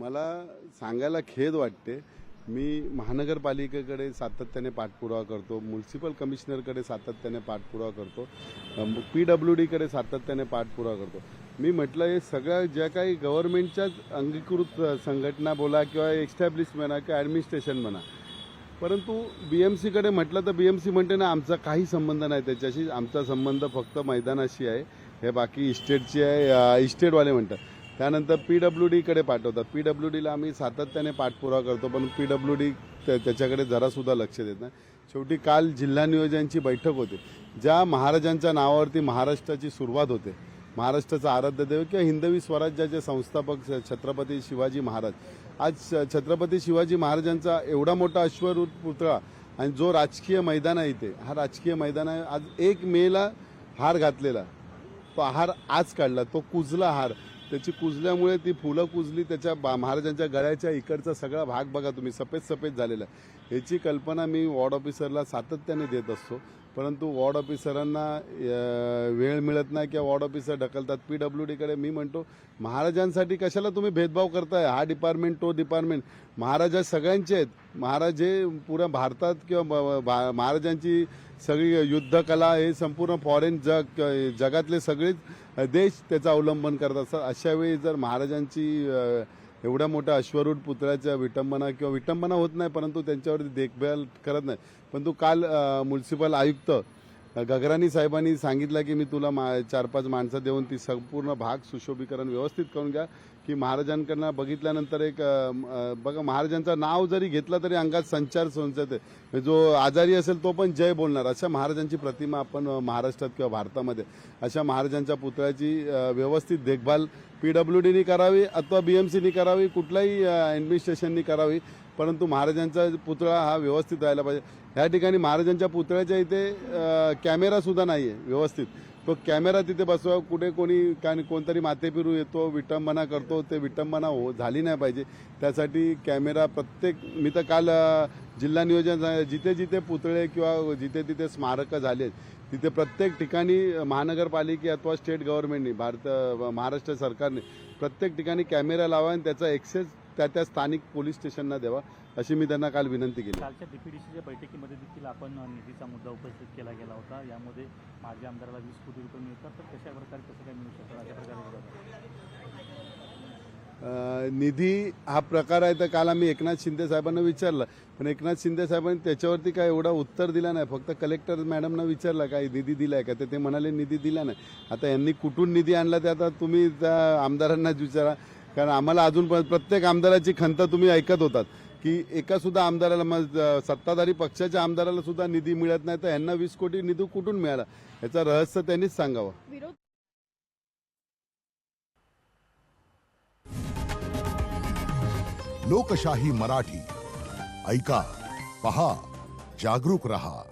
मला सांगायला खेद वाटते. मी महानगरपालिकेकडे सातत्याने पाठपुरावा करतो, म्युन्सिपल कमिशनरकडे सातत्याने पाठपुरावा करतो, PWDकडे सातत्याने पाठपुरावा करतो. मी म्हटलं हे सगळ्या ज्या काही गव्हर्नमेंटच्याच अंगीकृत संघटना बोला किंवा एस्टॅब्लिश म्हणा किंवा ॲडमिनिस्ट्रेशन म्हणा, परंतु BMCकडे म्हटलं तर BMC म्हणते ना आमचा काही संबंध नाही त्याच्याशी, आमचा संबंध फक्त मैदानाशी आहे, हे बाकी इस्टेटची आहे, इस्टेटवाले म्हणतात. त्यानंतर PWDकडे पाठवतात. PWDला आम्ही सातत्याने पाठपुरावा करतो, पण PWD त्याच्याकडे जरासुद्धा लक्ष देत नाही. शेवटी काल जिल्हा नियोजनाची बैठक होती. ज्या महाराजांच्या नावावरती महाराष्ट्राची सुरुवात होते, महाराष्ट्राचा आराध्य देव किंवा हिंदवी स्वराज्याचे संस्थापक छत्रपती शिवाजी महाराज, आज छत्रपती शिवाजी महाराजांचा एवढा मोठा अश्वरूढ पुतळा आणि जो राजकीय मैदान आहे इथे, हा राजकीय मैदान आहे. आज 1 मेला हार घातलेला, तो हार आज काढला, तो कुजला हार, त्याची कुजल्यामुळे ती फुलं कुजली, त्याच्या महाराजांच्या गळ्याच्या इकडचा सगळा भाग बघा तुम्ही सफेद सफेद झालेला आहे. याची कल्पना मी वॉर्ड ऑफिसरला सातत्याने देत असतो, परंतु वॉर्ड ऑफिसरांना वेळ मिळत नाही किंवा वॉर्ड ऑफिसर ढकलतात. PWDकडे मी म्हणतो महाराजांसाठी कशाला तुम्ही भेदभाव करताय, हा डिपार्टमेंट तो डिपार्टमेंट, महाराजा सगळ्यांचे आहेत. महाराज हे पुऱ्या भारतात किंवा महाराजांची सगळी युद्धकला हे संपूर्ण फॉरेन जगातले सगळेच देश त्याचा अवलंबन करत असतात. अशा वेळी जर महाराजांची एवढ्या मोठ्या अश्वरूढ पुतळ्याच्या विटंबना होत नाही, परंतु त्यांच्यावरती देखभाल करत नाही. परंतु काल म्युन्सिपल आयुक्त गगराणी साहेबांनी सांगितलं की मी तुला 4-5 माणसं देऊन ती संपूर्ण भाग सुशोभीकरण व्यवस्थित करून घ्या, की महाराजांकडनं बघितल्यानंतर एक बघा महाराजांचं नाव जरी घेतलं तरी अंगात संचार संचते, जो आजारी असेल तो पण जय बोलणार. अशा महाराजांची प्रतिमा आपण महाराष्ट्रात किंवा भारतामध्ये अशा महाराजांच्या पुतळ्याची व्यवस्थित देखभाल PWDनी करावी अथवा BMCनी करावी, कुठल्याही ॲडमिनिस्ट्रेशननी करावी, परंतु महाराजांचा पुतळा हा व्यवस्थित राहायला पाहिजे. ह्या ठिकाणी महाराजांच्या पुतळ्याच्या इथे कॅमेरासुद्धा नाही आहे व्यवस्थित, तो कॅमेरा तिथे बसवा. कुठे कोणतरी माथेफिरू येतो, विटंबना करतो, ते विटंबना झाली नाही पाहिजे. त्यासाठी कॅमेरा मी तर काल जिल्हा नियोजन जिथे जिथे पुतळे किंवा जिथे तिथे स्मारकं झाले तिथे प्रत्येक ठिकाणी महानगरपालिके अथवा स्टेट गव्हर्नमेंटनी महाराष्ट्र सरकारने प्रत्येक ठिकाणी कॅमेरा लावा आणि त्याचा ॲक्सेस त्या स्थानिक पोलीस स्टेशनना द्यावा, अशी मी त्यांना काल विनंती केली. कालच्या DPDCच्या बैठकीमध्ये देखील आपण निधीचा मुद्दा उपस्थित केला गेला होता. यामध्ये माजी आमदाराला 20 कोटी रुपये मिळतात, तर कशा प्रकारे कसं काय मिळू शकतं अशा प्रकारे निधी हा प्रकार आहे. तर काल आम्ही एकनाथ शिंदे साहेबांना विचारलं, पण एकनाथ शिंदे साहेबांनी त्याच्यावरती काय एवढा उत्तर दिला नाही. फक्त कलेक्टर मॅडमना विचारलं काय निधी दिला आहे का, ते म्हणाले निधी दिला नाही. आता यांनी कुठून निधी आणला ते आता तुम्ही त्या आमदारांनाच विचारा, कारण आम्हाला अजून प्रत्येक आमदाराची खंत तुम्ही ऐकत होतात की एकासुद्धा आमदाराला सत्ताधारी पक्षाच्या आमदाराला सुद्धा निधी मिळत नाही, तर यांना 20 कोटी निधी कुठून मिळाला याचं रहस्य त्यांनीच सांगावं. लोकशाही मराठी ऐका, पहा, जागरूक रहा.